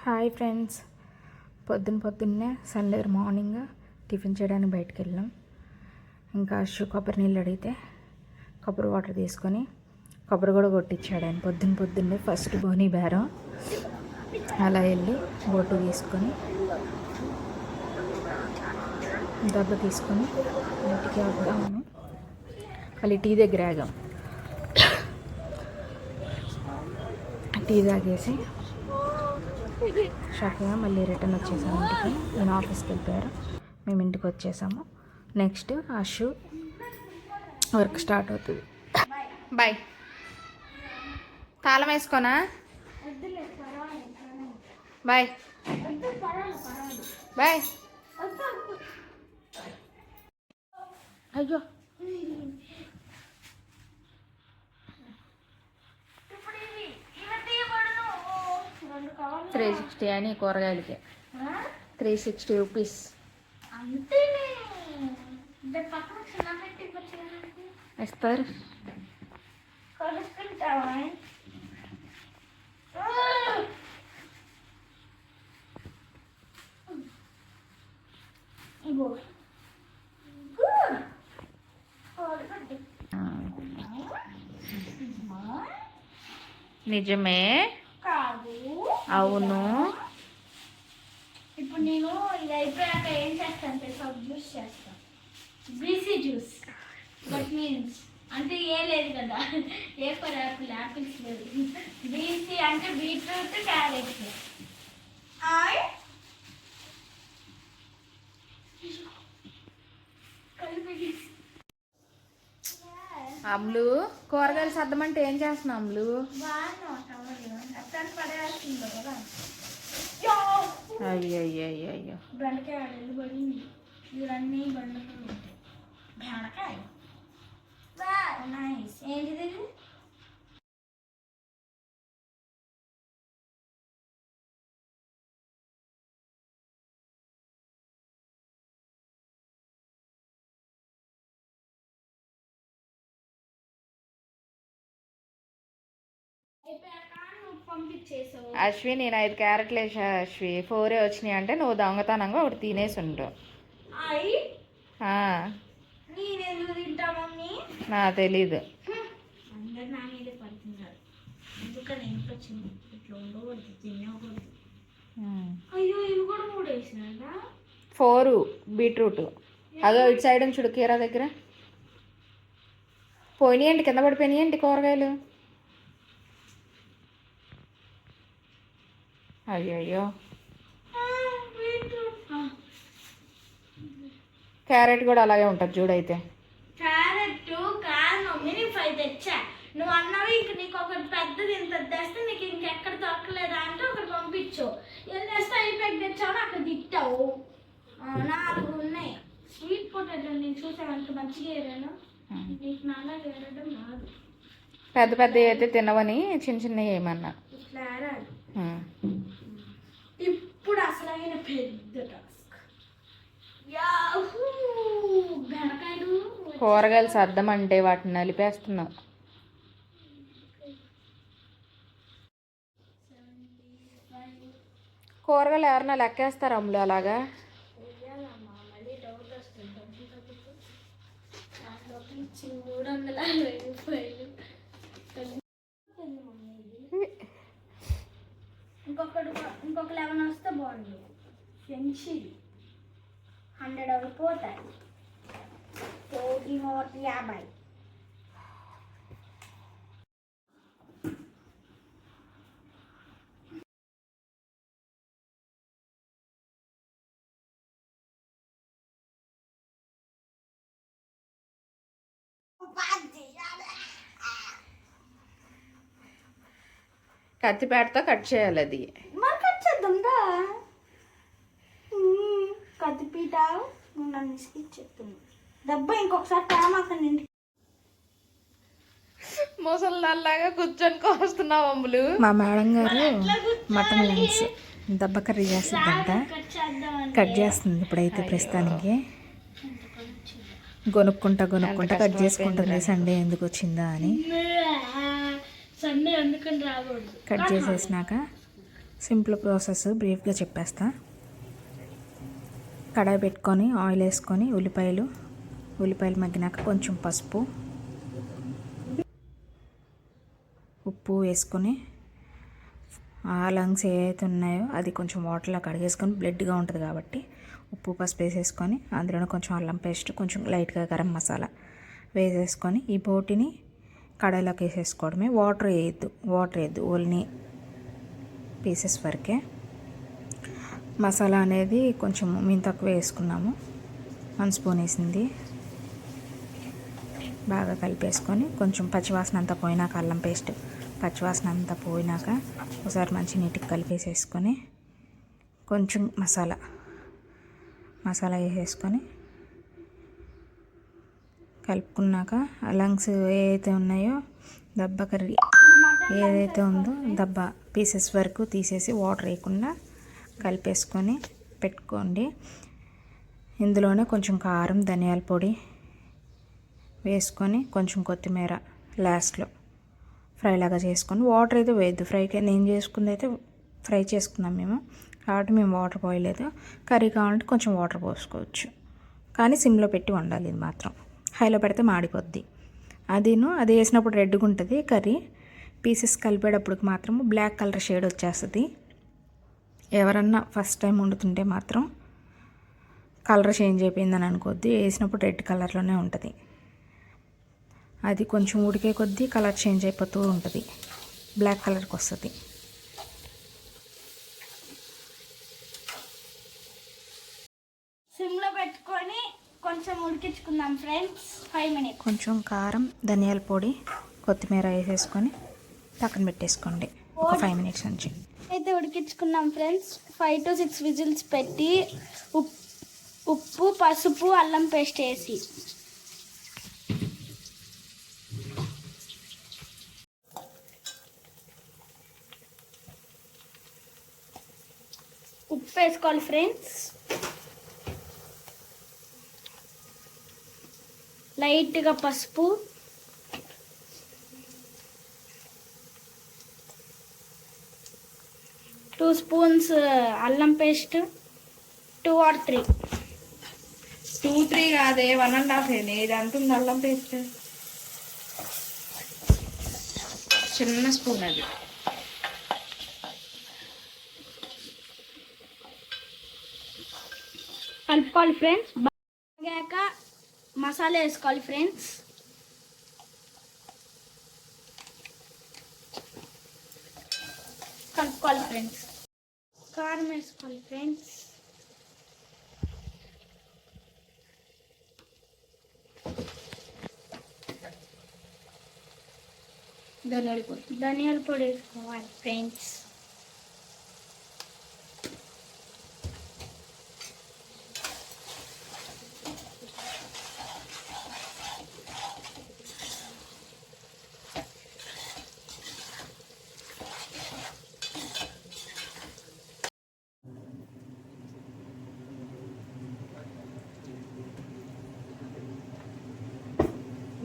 Hi friends, పొద్దున్నే Sunday morning tiffin చేయడానికి బయటకు వెళ్ళాం. ఇంకా అశు కొబ్బరి నీళ్ళు అడిగితే కొబ్బరి వాటర్ తీసుకొని కొబ్బరి కూడా కొట్టించాడు ఆయన. పొద్దున్నే ఫస్ట్ బోని బేరం అలా వెళ్ళి బొట్టు తీసుకొని దెబ్బ తీసుకొని ఇంటికి వద్దామని మళ్ళీ టీ దగ్గర ఆగాం. టీ తాగేసి చక్కగా మళ్ళీ రిటర్న్ వచ్చేసాము ఇంటికి. నేను ఆఫీస్కి వెళ్ళిపోయారు, మేము ఇంటికి వచ్చేసాము. నెక్స్ట్ అశు వర్క్ స్టార్ట్ అవుతుంది. బాయ్. తాళం వేసుకోనా? Bye bye. అయ్యో 360 అని కూరగాయలకి 360 రూపీస్ ఇస్తారు. నిజమే, అవును. ఇప్పుడు నేను ఇది అయిపోయాక ఏం చేస్తాను తెలుసా? జ్యూస్ చేస్తాను, బీసీ జ్యూస్. బట్ మీన్స్ అంటే ఏ లేదు కదా, ఏ ఫర్ యాపిల్, యాపిల్స్ లేదు. బీసీ అంటే బీట్రూట్, క్యారెట్. అమ్ములు కూరగాయలు సర్దమంటే ఏం చేస్తున్నావు అమ్ములు? అయ్యో బెండకాయ పడింది, ఇవన్నీ బెండకాయలు ఉంటాయి. బెండకాయ నైస్. ఏంటిది? అశ్వి, నేను 5 క్యారెట్లు వేసా అశ్వి, 4 వచ్చినాయి అంటే నువ్వు దొంగతనంగా ఒకటి తినేసి ఉంటావు. నా తెలీదు. అందరు నా మీద పడుతున్నారు, ఎందుకని ఇట్లా ఉండకూడదు, తినకూడదు. అయ్యో ఇవి కూడా 3 వేసినా. 4 బీట్రూట్. అదో ఇటు సైడ్ చూడు, కీరా దగ్గర పోయినాయండి, కింద పడిపోయినాయండి కూరగాయలు. అయ్యో క్యారెట్ కూడా అలాగే ఉంటుంది చూడైతే. క్యారెట్ కాదు మమ్మీ, నేను 5 తెచ్చా. నువ్వు అన్నావు ఇంక నీకు ఒకటి పెద్దది ఇంత తెస్తే నీకు ఇంకెక్కడ దొరకలేదా అంటే ఒకటి పంపించు. ఏం తెస్తే అయిపోయి తెచ్చావు, అక్కడ తిట్టావు. 4 ఉన్నాయి. స్వీట్ పొటాటో నేను చూసాను, మంచిగా ఏరాను. నీకు నాలా ఏరడం రాదు. పెద్ద అయితే తినవని చిన్నవి ఏమన్నా ఇట్లా ఏరాలి. ఇప్పుడు అసలైన పెద్ద టాస్క్. బెండకాయలు కూరగాయలు సర్దమంటే వాటిని నలిపేస్తున్నావు. కూరగాయలు ఎవరన్నా లెక్కేస్తారు అమ్ములు అలాగా? ఇంకొక 11 వస్తే బాగుంది. పెన్సిల్ 100 అయిపోతాయి. 50. కత్తిపేటతో కట్ చేయాలి అది. కట్ చేద్దాందా? కత్తిపీట నన్ను ఇసుకిచ్చేస్తుంది దెబ్బ. ఇంకొకసారి తామాకండి. ముసలిలాగా కూర్చొని కోస్తున్నావు అమ్ములు. మా మేడం గారు మటన్ లెన్స్ దెబ్బ కర్రీ చేస్తుందంట, కట్ చేస్తుంది ఇప్పుడైతే ప్రస్తుతానికి. గొనుక్కుంటా కట్ చేసుకుంటుంది సండే ఎందుకు వచ్చిందా అని. సండే అందుకని రాకూడదు. కట్ చేసేసినాక సింపుల్ ప్రాసెస్ బ్రీఫ్గా చెప్పేస్తా. కడాయి పెట్టుకొని ఆయిల్ వేసుకొని ఉల్లిపాయలు మగ్గినాక కొంచెం పసుపు, ఉప్పు వేసుకొని ఆ లంగ్స్ ఏవైతే ఉన్నాయో అది కొంచెం వాటర్లో కడిగేసుకొని బ్లడ్గా ఉంటుంది కాబట్టి ఉప్పు పసుపు వేసేసుకొని అందులోనే కొంచెం అల్లం పేస్ట్, కొంచెం లైట్గా గరం మసాలా వేసేసుకొని ఈ బోటిని కడాయిలోకి వేసేసుకోవడమే. వాటర్ వేయద్దు, ఓన్లీ పీసెస్ వరకే. మసాలా అనేది కొంచెం మేము తక్కువ వేసుకున్నాము, 1 స్పూన్ వేసింది. బాగా కలిపేసుకొని కొంచెం పచ్చివాసన అంతా పోయినాక, అల్లం పేస్ట్ పచ్చివాసన అంతా పోయినాక ఒకసారి మంచి నీట్గా కలిపేసేసుకొని కొంచెం మసాలా వేసేసుకొని కలుపుకున్నాక లంగ్స్ ఏదైతే ఉన్నాయో దబ్బ కర్రీ ఏదైతే ఉందో దబ్బ పీసెస్ వరకు తీసేసి వాటర్ వేయకుండా కలిపేసుకొని పెట్టుకోండి. ఇందులోనే కొంచెం కారం, ధనియాల పొడి వేసుకొని కొంచెం కొత్తిమీర లాస్ట్లో ఫ్రై లాగా చేసుకొని, వాటర్ అయితే వేయద్దు. ఫ్రైకి నేను చేసుకుంది అయితే ఫ్రై చేసుకున్నాం మేము కాబట్టి మేము వాటర్ పోయలేదు. కర్రీ కావాలంటే కొంచెం వాటర్ పోసుకోవచ్చు, కానీ సిమ్లో పెట్టి వండాలి. ఇది మాత్రం హైలో పెడితే మాడిపోద్ది. అది వేసినప్పుడు రెడ్గా ఉంటుంది కర్రీ. పీసెస్ కలిపేటప్పుడు మాత్రం బ్లాక్ కలర్ షేడ్ వచ్చేస్తుంది. ఎవరన్నా ఫస్ట్ టైం వండుతుంటే మాత్రం కలర్ చేంజ్ అయిపోయిందని అనుకోద్ది, వేసినప్పుడు రెడ్ కలర్లోనే ఉంటుంది. అది కొంచెం ఉడికే కొద్దీ కలర్ చేంజ్ అయిపోతూ ఉంటుంది, బ్లాక్ కలర్కి వస్తుంది. సిమ్లో పెట్టుకొని కొంచెం ఉడికించుకుందాం ఫ్రెండ్స్, 5 మినిట్స్. కొంచెం కారం, ధనియాల పొడి, కొత్తిమీర వేసేసుకొని పక్కన పెట్టేసుకోండి ఒక 5 మినిట్స్ నుంచి. అయితే ఉడికించుకున్నాం ఫ్రెండ్స్. 5 to 6 విజిల్స్ పెట్టి ఉప్పు, పసుపు, అల్లం పేస్ట్ వేసి ఉప్పు వేసుకోవాలి ఫ్రెండ్స్. లైట్గా పసుపు, 2 స్పూన్స్ అల్లం పేస్ట్, 2 or 3. 2-3 కాదే, 1.5 ఇది అంటుంది అల్లం పేస్ట్. చిన్న స్పూన్ అది. కలుపుకోవాలి ఫ్రెండ్స్. బాగాక మసాలా వేసుకోవాలి ఫ్రెండ్స్. కలుపుకోవాలి ఫ్రెండ్స్. కారం వేసుకోవాలి ఫ్రెండ్స్. ధనియాల పొడి వేసుకోవాలి ఫ్రెండ్స్.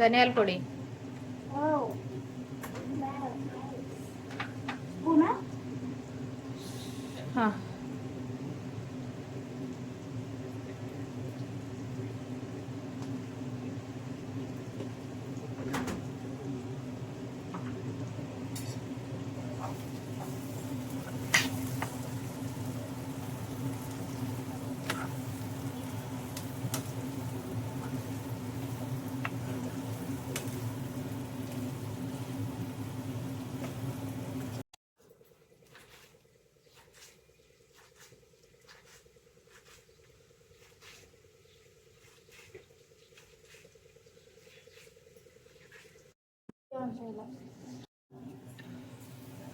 ధనియాల పొడి స్పూనా?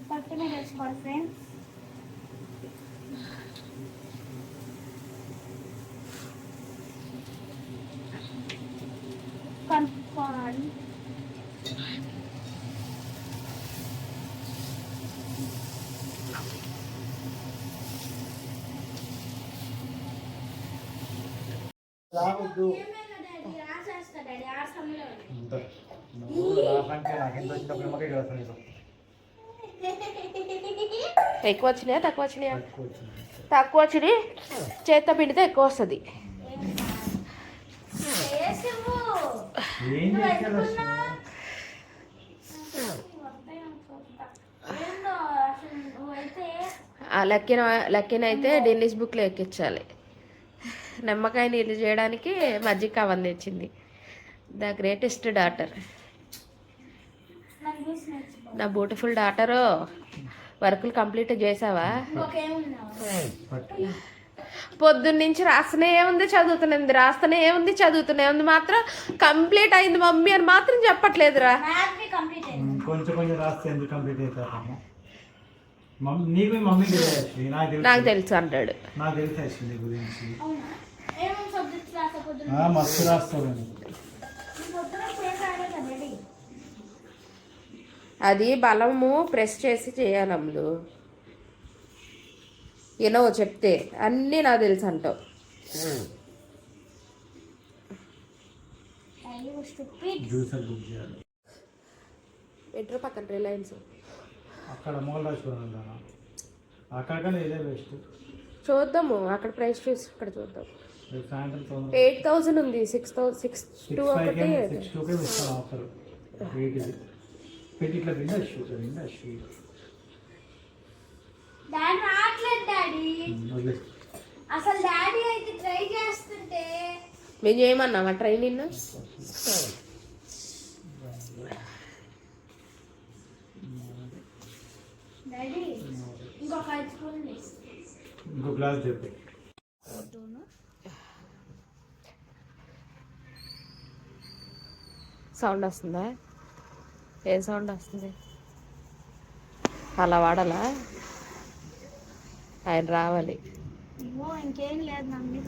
పట్టు మీద వేసుకోవాలి ఫ్రెండ్స్. కలుపుకోవాలి. రాసేస్తా డాడీ, ఆడ సమయంలో ఎక్కువ వచ్చినాయా తక్కువ వచ్చినాయా? తక్కువ వచ్చినాయి. చేత్తో పిండితే ఎక్కువ వస్తుంది. ఆ లెక్కనైతే డెన్నిస్ బుక్లో ఎక్కించాలి. నిమ్మకాయ నీళ్ళు చేయడానికి మజ్జిగ కవర్ తెచ్చింది. ద గ్రేటెస్ట్ డాటర్, నా బ్యూటిఫుల్ డాటరు. వర్కులు కంప్లీట్ చేసావా? పొద్దున్న నుంచి రాస్తూనే ఉంది చదువుతూనే ఉంది మాత్రం కంప్లీట్ అయింది మమ్మీ అని మాత్రం చెప్పట్లేదురా. కొంచెం కొంచెం రాస్తే ఎందుకు కంప్లీట్ అవుతారమ్మా? నీకు మమ్మీకి నాకు తెలుసు అంటాడు. నాకు తెలుసు నీ గురించి. మస్తు రాస్తావు. అది బలము ప్రెస్ చేసి చేయాలమ్ములు. చెప్తే అన్నీ నాకు తెలుసు అంటావు. జ్యూసర్ బుక్ చేయాలి. మెట్రో పక్కన రిలయన్స్ అక్కడ మోహన్రాజ్ అక్కడ ఇదే బెస్ట్. చూద్దాము అక్కడ ప్రైస్ చూసి ఇక్కడ చూద్దాం. సాయంత్రం 8,000 ఉంది. 6,2 ఒకటి ఆఫర్ పెట్టి ఇట్లా విండోస్ డాడీ రావట్లేదు డాడీ. అసలు డాడీ అయితే ట్రై చేస్తుంటే మేము చేయమన్నామా ట్రై నిన్ను? డాడీ ఇంకొక 5 స్పూన్లు ఇంకో గ్లాస్ చెప్పు. సౌండ్ వస్తుందా? ఏ సౌండ్ వస్తుంది? అలా వాడాలా? ఆయన రావాలి. ఇంకేం లేదు నమ్మి